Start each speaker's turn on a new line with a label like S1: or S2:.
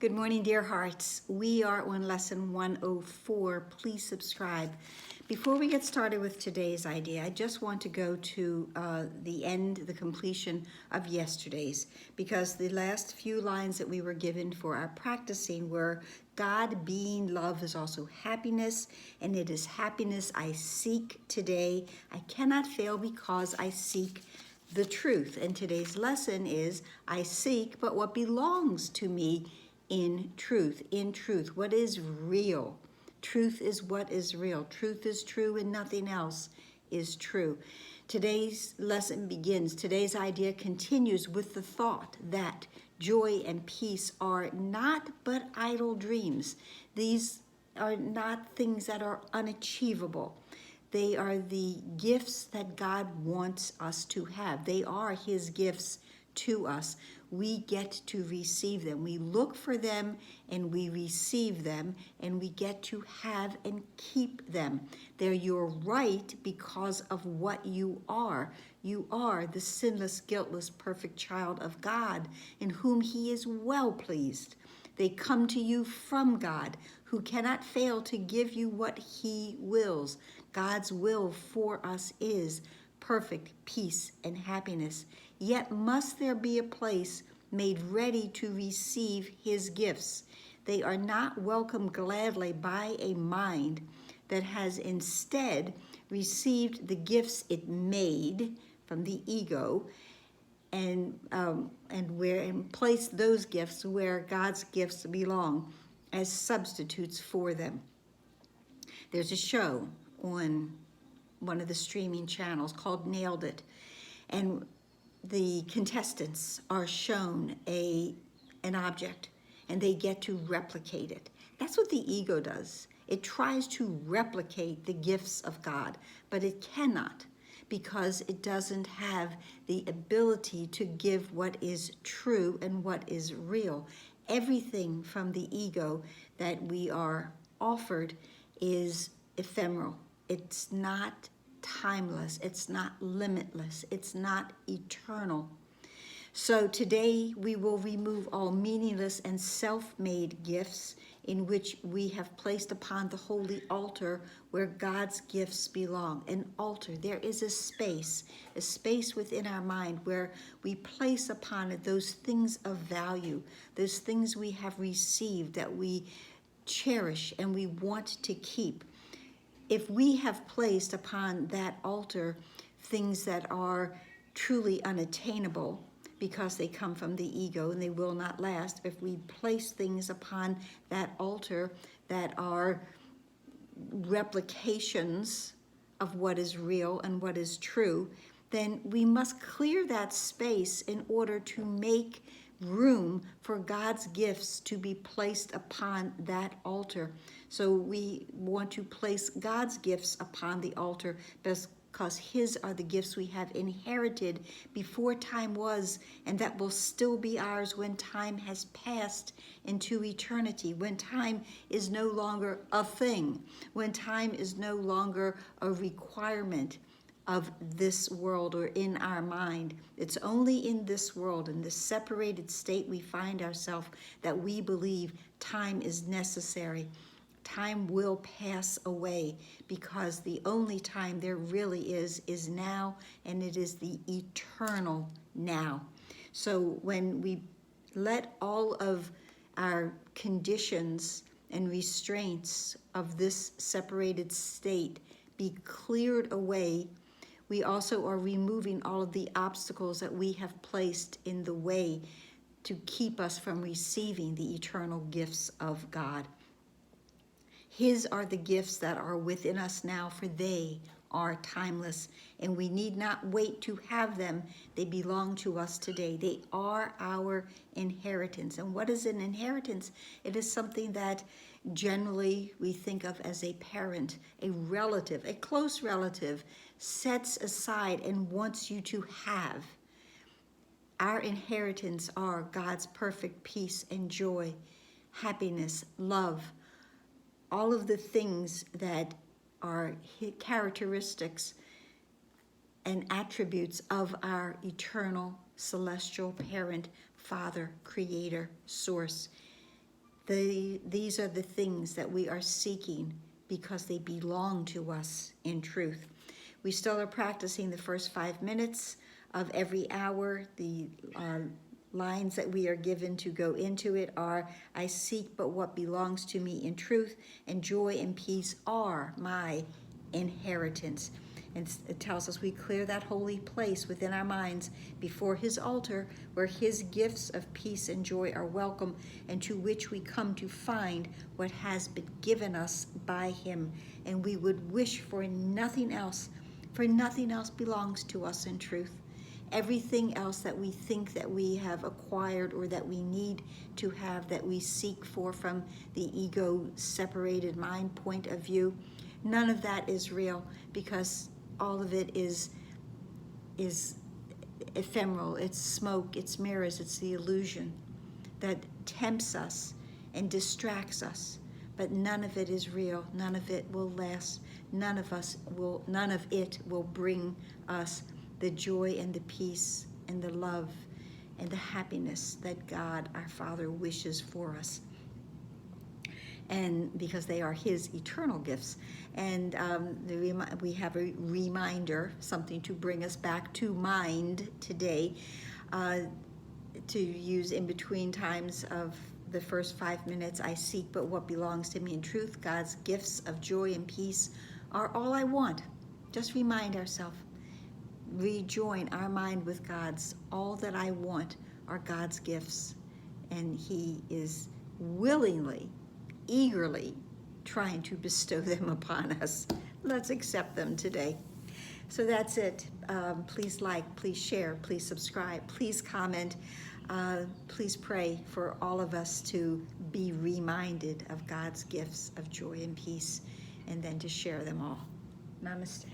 S1: Good morning, dear hearts. We are on lesson 104. Please subscribe. Before we get started with today's idea, I just want to go to the completion of yesterday's, because the last few lines that we were given for our practicing were, God being love is also happiness, and it is happiness I seek today. I cannot fail because I seek the truth. And today's lesson is, I seek but what belongs to me in truth. What is real? Truth is what is real. Truth is true and nothing else is true. Today's lesson begins. Today's idea continues with the thought that joy and peace are not but idle dreams. These are not things that are unachievable. They are the gifts that God wants us to have. They are His gifts to us. We get to receive them. We look for them and we receive them, and we get to have and keep them. They're your right because of what you are. You are the sinless, guiltless, perfect child of God, in whom He is well pleased. They come to you from God, who cannot fail to give you what He wills. God's will for us is perfect peace and happiness. Yet must there be a place made ready to receive His gifts. They are not welcomed gladly by a mind that has instead received the gifts it made from the ego, and placed those gifts where God's gifts belong as substitutes for them. There's a show on one of the streaming channels called Nailed It, and the contestants are shown an object and they get to replicate it. That's what the ego does. It tries to replicate the gifts of God, but it cannot, because it doesn't have the ability to give what is true and what is real. Everything from the ego that we are offered is ephemeral. It's not timeless, it's not limitless, it's not eternal. So today we will remove all meaningless and self-made gifts in which we have placed upon the holy altar where God's gifts belong. An altar, there is a space within our mind where we place upon it those things of value, those things we have received that we cherish and we want to keep. If we have placed upon that altar things that are truly unattainable because they come from the ego and they will not last, if we place things upon that altar that are replications of what is real and what is true, then we must clear that space in order to make room for God's gifts to be placed upon that altar. So we want to place God's gifts upon the altar because His are the gifts we have inherited before time was, and that will still be ours when time has passed into eternity, when time is no longer a thing, when time is no longer a requirement of this world or in our mind. It's only in this world, in this separated state we find ourselves, that we believe time is necessary. Time will pass away, because the only time there really is now, and it is the eternal now. So when we let all of our conditions and restraints of this separated state be cleared away, we also are removing all of the obstacles that we have placed in the way to keep us from receiving the eternal gifts of God. His are the gifts that are within us now, for they are timeless, and we need not wait to have them. They belong to us today. They are our inheritance. And what is an inheritance? It is something that generally we think of as a parent, a relative, a close relative, sets aside and wants you to have. Our inheritance are God's perfect peace and joy, happiness, love, all of the things that are characteristics and attributes of our eternal celestial parent, Father, Creator, Source. These are the things that we are seeking because they belong to us in truth. We still are practicing the first 5 minutes of every hour. The lines that we are given to go into it are, I seek but what belongs to me in truth, and joy and peace are my inheritance. And it tells us we clear that holy place within our minds before his altar, where his gifts of peace and joy are welcome, and to which we come to find what has been given us by him. And we would wish for nothing else, for nothing else belongs to us in truth. Everything else that we think that we have acquired or that we need to have, that we seek for from the ego-separated mind point of view, none of that is real, because all of it is ephemeral. It's smoke, it's mirrors, it's the illusion that tempts us and distracts us. But none of it is real. None of it will last. None of it will bring us the joy and the peace and the love and the happiness that God, our Father, wishes for us. And because they are his eternal gifts. And we have a reminder, something to bring us back to mind today, to use in between times of the first 5 minutes. I seek but what belongs to me in truth. God's gifts of joy and peace are all I want. Just remind ourselves, rejoin our mind with God's. All that I want are God's gifts, and he is willingly, eagerly trying to bestow them upon us. Let's accept them today. So that's it. Please like, please share, please subscribe, please comment. Please pray for all of us to be reminded of God's gifts of joy and peace, and then to share them all. Namaste.